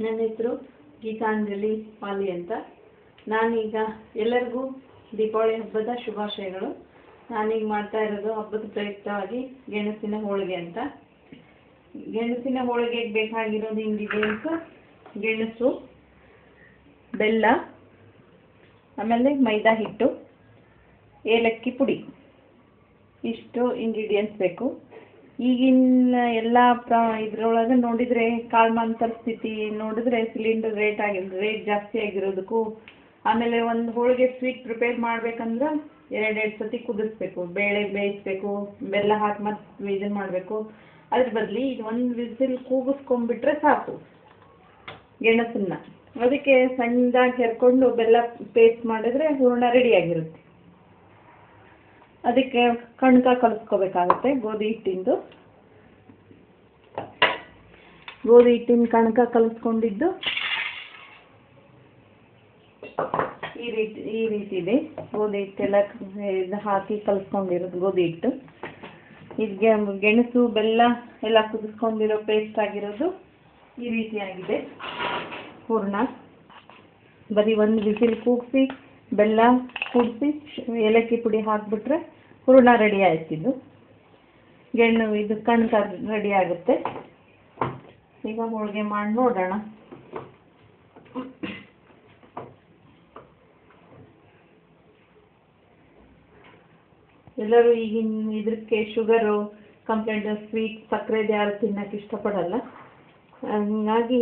ನನ್ನ ಹೆಸರು ಗೀತಾಂಜಲಿ ಪಾಲಿ ಅಂತ. ನಾನೀಗ ಎಲ್ಲರಿಗೂ ದೀಪಾವಳಿ ಹಬ್ಬದ ಶುಭಾಶಯಗಳು. ನಾನೀಗ ಮಾಡ್ತಾ ಇರೋದು ಹಬ್ಬದ ಪ್ರಯುಕ್ತವಾಗಿ ಗೆಣಸಿನ ಹೋಳಿಗೆ ಅಂತ. ಗೆಣಸಿನ ಹೋಳಿಗೆಗೆ ಬೇಕಾಗಿರೋದು ಇಂಗ್ರೀಡಿಯೆಂಟ್ಸ್: ಗೆಣಸು, ಬೆಲ್ಲ, ಆಮೇಲೆ ಮೈದಾ ಹಿಟ್ಟು, ಏಲಕ್ಕಿ ಪುಡಿ. ಇಷ್ಟು ಇಂಗ್ರೀಡಿಯೆಂಟ್ಸ್ ಬೇಕು. ಈಗಿನ ಎಲ್ಲ ಇದರೊಳಗೆ ನೋಡಿದರೆ ಕಾಲಮಾನ ಪರಿಸ್ಥಿತಿ ನೋಡಿದ್ರೆ ಸಿಲಿಂಡರ್ ರೇಟ್ ಜಾಸ್ತಿ ಆಗಿರೋದಕ್ಕೂ, ಆಮೇಲೆ ಒಂದು ಹೋಳಿಗೆ ಸ್ವೀಟ್ ಪ್ರಿಪೇರ್ ಮಾಡ್ಬೇಕಂದ್ರೆ ಎರಡೆರಡು ಸತಿ ಕುದಿಸ್ಬೇಕು, ಬೇಳೆ ಬೇಯಿಸ್ಬೇಕು, ಬೆಲ್ಲ ಹಾಕಿ ಮತ್ತೆ ಇದನ್ನು ಮಾಡಬೇಕು. ಅದ್ರ ಬದಲು ಇದು ಒಂದು ವಿಸಿಲ್ ಕೂಗಿಸ್ಕೊಂಡ್ಬಿಟ್ರೆ ಸಾಕು ಗೆಣಸನ್ನು. ಅದಕ್ಕೆ ಸಣ್ಣದಾಗಿ ಹೆರ್ಕೊಂಡು ಬೆಲ್ಲ ಪೇಸ್ಟ್ ಮಾಡಿದ್ರೆ ಹೂರಣ ರೆಡಿಯಾಗಿರುತ್ತೆ. ಅದಕ್ಕೆ ಕಣಕ ಕಲಿಸ್ಕೋಬೇಕಾಗುತ್ತೆ. ಗೋಧಿ ಹಿಟ್ಟಿನ ಕಣಕ ಕಲಿಸ್ಕೊಂಡಿದ್ದು ಈ ರೀತಿ ಇದೆ. ಗೋಧಿ ಹಿಟ್ಟೆಲ್ಲ ಇದು ಹಾಕಿ ಕಲಿಸ್ಕೊಂಡಿರೋದು ಗೋಧಿ ಹಿಟ್ಟು. ಇದಕ್ಕೆ ಗೆಣಸು ಬೆಲ್ಲ ಎಲ್ಲ ಕುದಿಸ್ಕೊಂಡಿರೋ ಪೇಸ್ಟ್ ಆಗಿರೋದು ಈ ರೀತಿಯಾಗಿದೆ ಹೂರಣ. ಬರೀ ಒಂದು ವಿಸಿಲ್ ಕೂಗಿಸಿ ಬೆಲ್ಲ ಕೂಡಿಸಿ ಏಲಕ್ಕಿ ಪುಡಿ ಹಾಕಿಬಿಟ್ರೆ ಹೂರಣ ರೆಡಿ ಆಯ್ತಿದ್ದು. ಇದು ಕಣಕ ರೆಡಿ ಆಗುತ್ತೆ. ಈಗ ಹೋಳಿಗೆ ಮಾಡಿ ನೋಡೋಣ. ಎಲ್ಲರೂ ಈಗಿನ ಇದಕ್ಕೆ ಶುಗರು ಕಂಪ್ಲೇಂಟ್, ಸ್ವೀಟ್ ಸಕ್ಕರೆದು ಯಾರು ತಿನ್ನೋಕ್ಕೆ ಇಷ್ಟಪಡಲ್ಲ. ಹಾಗಾಗಿ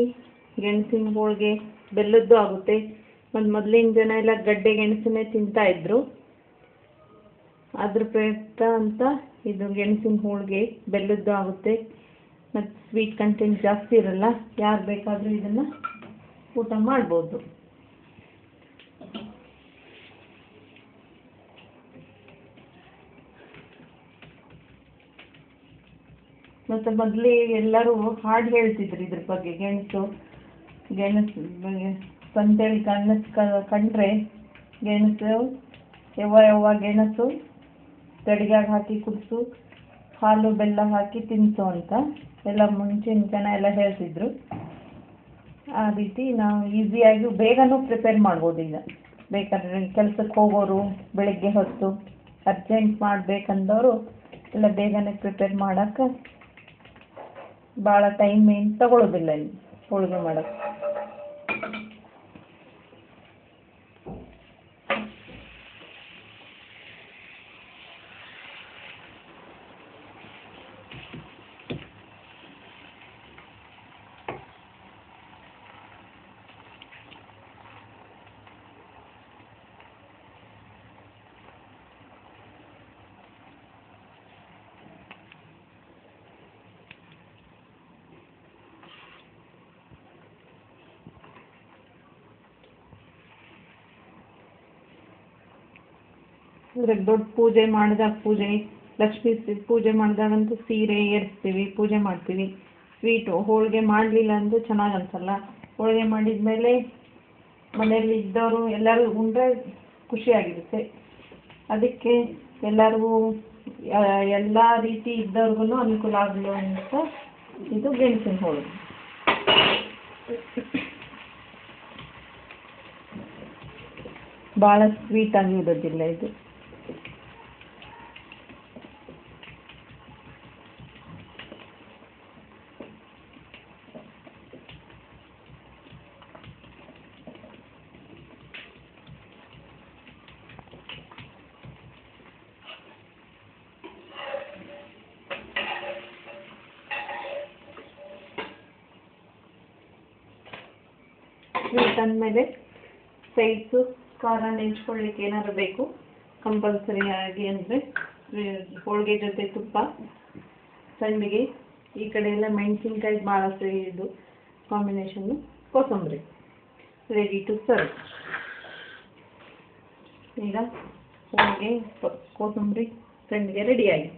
ಗೆಣಸಿನ ಹೋಳಿಗೆ ಬೆಲ್ಲದ್ದು ಆಗುತ್ತೆ. ಮತ್ತು ಮೊದಲಿನ ಜನ ಎಲ್ಲ ಗಡ್ಡೆ ಗೆಣಸನ್ನೇ ತಿಂತಾಯಿದ್ರು. ಅದ್ರ ಪ್ರಯುಕ್ತ ಅಂತ ಇದು ಗೆಣಸಿನ ಹೋಳಿಗೆ ಬೆಲ್ಲದ್ದು ಆಗುತ್ತೆ. ಮತ್ತು ಸ್ವೀಟ್ ಕಂಟೆಂಟ್ ಜಾಸ್ತಿ ಇರಲ್ಲ. ಯಾರು ಬೇಕಾದರೂ ಇದನ್ನು ಊಟ ಮಾಡ್ಬೋದು. ಮತ್ತು ಮೊದಲೇ ಎಲ್ಲರೂ ಹಾಡು ಹೇಳ್ತಿದ್ರು ಇದ್ರ ಬಗ್ಗೆ. ಗೆಣಸು ಸಂತೆಯಲ್ಲಿ ಕಂಡ್ರೆ ಗೆಣಸು ಯವ್ವ ಗೆಣಸು ಗಡಿಗ್ಯಾಗ ಹಾಕಿ ಕುದಿಸು, ಹಾಲು ಬೆಲ್ಲ ಹಾಕಿ ತಿನ್ನಿಸು ಅಂತ ಎಲ್ಲ ಮುಂಚಿನ ಜನ ಎಲ್ಲ ಹೇಳ್ತಿದ್ರು. ಆ ರೀತಿ ನಾವು ಈಸಿಯಾಗಿ ಬೇಗನೂ ಪ್ರಿಪೇರ್ ಮಾಡ್ಬೋದು. ಈಗ ಬೇಕಾದ್ರೆ ಕೆಲಸಕ್ಕೆ ಹೋಗೋರು, ಬೆಳಗ್ಗೆ ಹೊತ್ತು ಅರ್ಜೆಂಟ್ ಮಾಡಬೇಕಂದವರು ಎಲ್ಲ ಬೇಗನೆ ಪ್ರಿಪೇರ್ ಮಾಡೋಕ್ಕೆ ಭಾಳ ಟೈಮ್ ಏನು ತಗೊಳ್ಳೋದಿಲ್ಲ ಇಲ್ಲಿ ಹೋಳಿಗೆ ಮಾಡೋಕ್ಕೆ. ಇದ್ರಾಗ ದೊಡ್ಡ ಪೂಜೆ ಲಕ್ಷ್ಮೀ ಪೂಜೆ ಮಾಡಿದಾಗಂತೂ ಸೀರೆ ಏರಿಸ್ತೀವಿ, ಪೂಜೆ ಮಾಡ್ತೀವಿ. ಸ್ವೀಟು ಹೋಳಿಗೆ ಮಾಡಲಿಲ್ಲ ಅಂದರೆ ಚೆನ್ನಾಗಿ ಅನಿಸಲ್ಲ. ಹೋಳಿಗೆ ಮಾಡಿದ ಮೇಲೆ ಮನೆಯಲ್ಲಿ ಇದ್ದವರು ಎಲ್ಲರೂ ಉಂಡ್ರೆ ಖುಷಿಯಾಗಿರುತ್ತೆ. ಅದಕ್ಕೆ ಎಲ್ಲರಿಗೂ ಎಲ್ಲ ರೀತಿ ಇದ್ದವ್ರಿಗೂ ಅನುಕೂಲ ಆಗಲಿ ಅಂತ ಇದು ಗೆಣಸಿನ ಹೋಳಿಗೆ. ಭಾಳ ಸ್ವೀಟಾಗಿ ಇರೋದಿಲ್ಲ ಇದು. ಸ್ವೀಟ್ ಅಂದಮೇಲೆ ಸೈಡ್ಸು ಖಾರ ನೆಂಚ್ಕೊಳ್ಳಿಕ್ಕೆ ಏನಾದ್ರು ಬೇಕು ಕಂಪಲ್ಸರಿ ಆಗಿ. ಅಂದರೆ ಹೋಳಿಗೆ ಜೊತೆ ತುಪ್ಪ, ಸಂಡಿಗೆ, ಈ ಕಡೆ ಎಲ್ಲ ಮೆಣಸಿನ್ಕಾಯಿ ಭಾಳ ಇದು ಕಾಂಬಿನೇಷನ್ನು, ಕೋಸಂಬರಿ. Ready to serve. ಈಗ ಹೋಳಿಗೆ ಕೋಸಂಬರಿ ಸಂಡಿಗೆ ರೆಡಿಯಾಗಿ